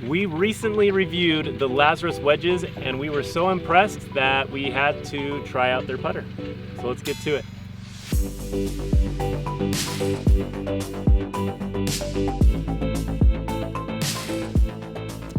We recently reviewed the Lazrus wedges and we were so impressed that we had to try out their putter. So let's get to it.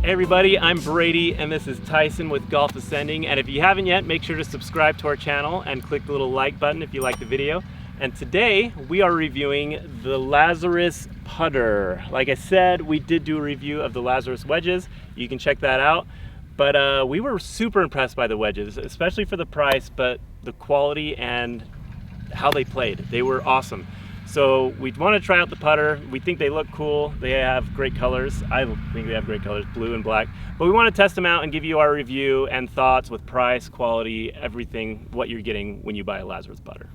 Hey everybody, I'm Brady and this is Tyson with Golf Ascending, and if you haven't yet, make sure to subscribe to our channel and click the little like button if you like the video. And today we are reviewing the Lazrus Putter. Like I said, we did do a review of the Lazrus wedges. You can check that out. But we were super impressed by the wedges, especially for the price, but the quality and how they played. They were awesome. So we want to try out the putter. We think they look cool. They have great colors. I think they have great colors, blue and black. But we want to test them out and give you our review and thoughts with price, quality, everything, what you're getting when you buy a Lazrus putter.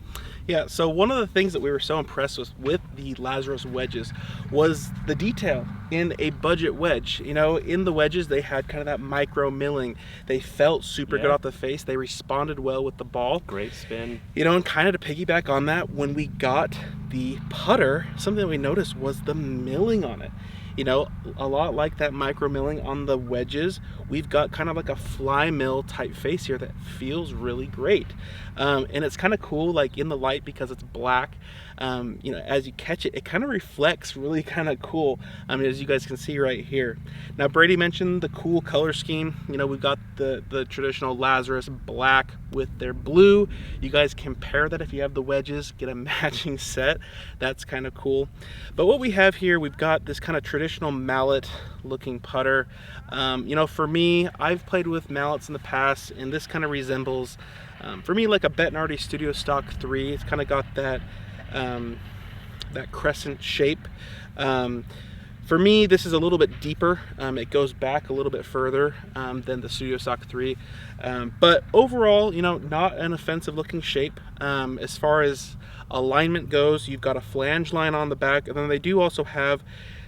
Yeah, so one of the things that we were so impressed with the Lazrus wedges was the detail in a budget wedge. You know, in the wedges, they had kind of that micro milling. They felt super good off the face. They responded well with the ball. Great spin. You know, and kind of to piggyback on that, when we got the putter, something that we noticed was the milling on it. You know, a lot like that micro milling on the wedges, we've got kind of like a Flymill type face here that feels really great. And it's kind of cool, like in the light, because it's black. You know, as you catch it, it kind of reflects really kind of cool. As you guys can see right here. Now, Brady mentioned the cool color scheme. You know, we've got the traditional Lazrus black with their blue. You guys compare that if you have the wedges, get a matching set. That's kind of cool. But what we have here, we've got this kind of traditional mallet looking putter. You know, for me, I've played with mallets in the past, and this kind of resembles, for me, like a Bettinardi Studio Stock 3. It's kind of got that that crescent shape. For me, this is a little bit deeper. It goes back a little bit further than the Studio Stock 3. But overall, you know, not an offensive looking shape. As far as alignment goes, you've got a flange line on the back, and then they do also have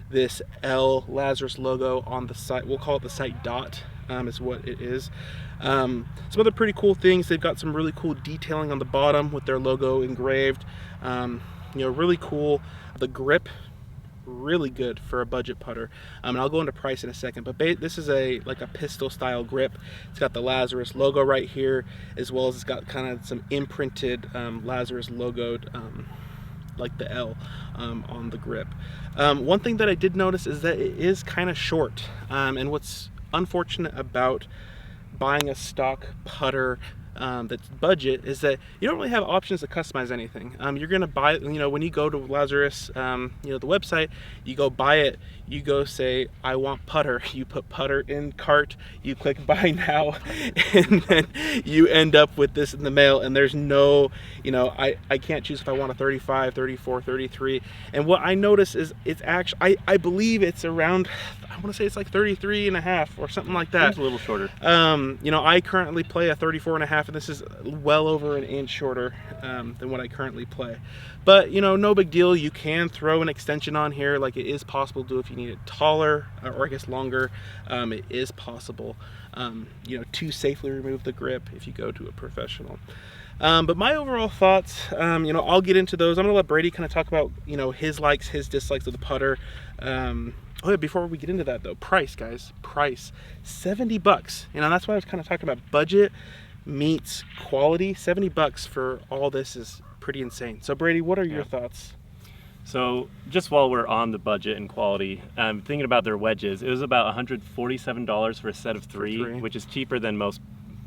this L Lazrus logo on the side. We'll call it the site dot, is what it is. Some other pretty cool things, they've got some really cool detailing on the bottom with their logo engraved. You know, really cool. The grip, really good for a budget putter. And I'll go into price in a second, but this is like a pistol style grip. It's got the Lazrus logo right here, as well as it's got kind of some imprinted Lazrus logoed like the L on the grip. One thing that I did notice is that it is kind of short, and what's unfortunate about buying a stock putter that's budget is that you don't really have options to customize anything. You're gonna buy, you know, when you go to Lazrus, you know, the website, you go buy it, you go say, I want putter, you put putter in cart, you click buy now, and then you end up with this in the mail, and there's no, you know, I can't choose if I want a 35, 34, 33, and what I notice is it's actually, I believe it's around, I want to say it's like 33 and a half or something like that. It's a little shorter. You know, I currently play a 34 and a half, and this is well over an inch shorter than what I currently play. But, you know, no big deal. You can throw an extension on here, like it is possible to do if you need it taller, or I guess longer. It is possible, you know, to safely remove the grip if you go to a professional. But my overall thoughts, you know, I'll get into those. I'm gonna let Brady kind of talk about, you know, his likes, his dislikes of the putter. Oh yeah, before we get into that though, price, guys, price, $70. You know, that's why I was kind of talking about budget meets quality. $70 for all this is pretty insane. So Brady, what are your thoughts? So just while we're on the budget and quality, thinking about their wedges, it was about $147 for a set of three, which is cheaper than most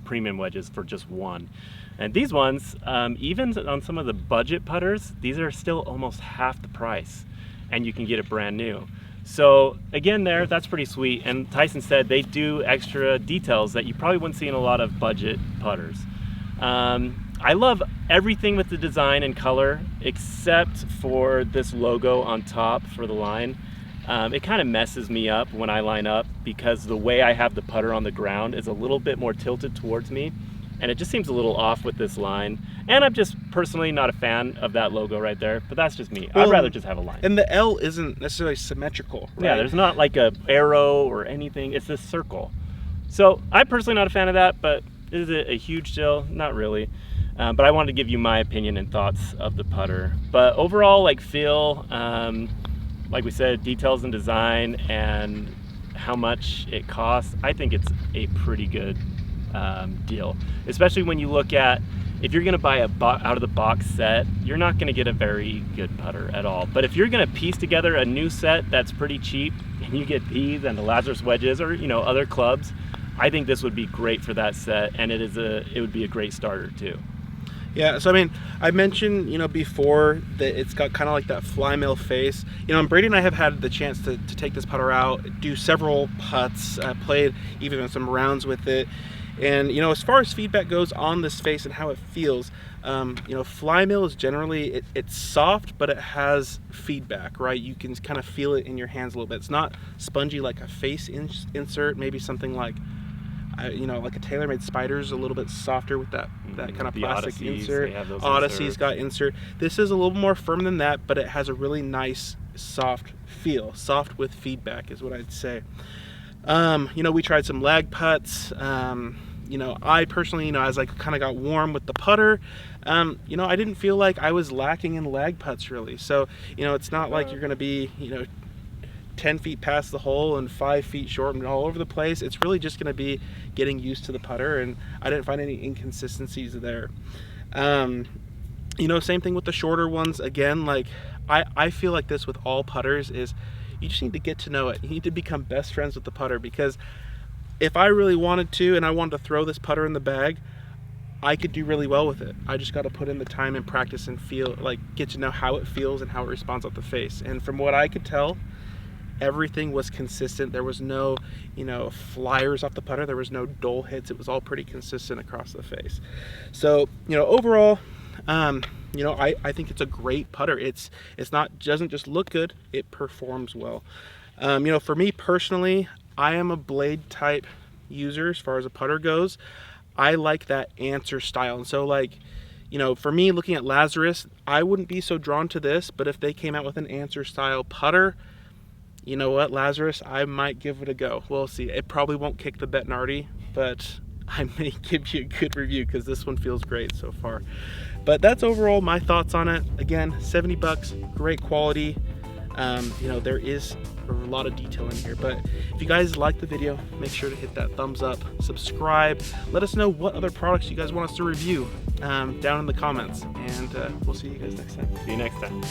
premium wedges for just one. And these ones, even on some of the budget putters, these are still almost half the price, and you can get it brand new. So again, that's pretty sweet. And Tyson said they do extra details that you probably wouldn't see in a lot of budget putters. I love everything with the design and color, except for this logo on top for the line. It kind of messes me up when I line up, because the way I have the putter on the ground is a little bit more tilted towards me, and it just seems a little off with this line. And I'm just personally not a fan of that logo right there, but that's just me. Well, I'd rather just have a line. And the L isn't necessarily symmetrical, right? Yeah, there's not like a arrow or anything. It's this circle. So I'm personally not a fan of that, but is it a huge deal? Not really. But I wanted to give you my opinion and thoughts of the putter. But overall, like feel, like we said, details and design and how much it costs, I think it's a pretty good deal. Especially when you look at, if you're going to buy a out of the box set, you're not going to get a very good putter at all. But if you're going to piece together a new set that's pretty cheap, and you get these and the Lazrus wedges, or other clubs, I think this would be great for that set, and it would be a great starter too. Yeah, so I mean, I mentioned, before that it's got kind of like that Flymill face. And Brady and I have had the chance to take this putter out, do several putts, played even some rounds with it. And, as far as feedback goes on this face and how it feels, Flymill is generally, it's soft, but it has feedback, right? You can kind of feel it in your hands a little bit. It's not spongy like a face insert, maybe something like, like a TaylorMade Spider's a little bit softer with that kind of plastic insert. Odyssey's got insert. This is a little more firm than that, but it has a really nice soft feel. Soft with feedback is what I'd say. We tried some lag putts. I personally, as I kind of got warm with the putter, I didn't feel like I was lacking in lag putts really. So, it's not like you're going to be, 10 feet past the hole and 5 feet short and all over the place. It's really just going to be getting used to the putter, and I didn't find any inconsistencies there. Same thing with the shorter ones. Again, like I feel like this with all putters is you just need to get to know it. You need to become best friends with the putter, because if I really wanted to and I wanted to throw this putter in the bag, I could do really well with it. I just got to put in the time and practice and get to know how it feels and how it responds off the face. And from what I could tell, everything was consistent. There was no, flyers off the putter. There was no dull hits. It was all pretty consistent across the face. So, overall, I think it's a great putter. Doesn't just look good, it performs well. For me personally, I am a blade type user as far as a putter goes. I like that answer style. And so for me, looking at Lazrus, I wouldn't be so drawn to this, but if they came out with an answer style putter, you know what, Lazrus, I might give it a go. We'll see. It probably won't kick the Bettinardi, but I may give you a good review because this one feels great so far. But that's overall my thoughts on it. Again, $70, great quality. There is a lot of detail in here, but if you guys like the video, make sure to hit that thumbs up, subscribe, let us know what other products you guys want us to review down in the comments, and we'll see you guys next time. See you next time.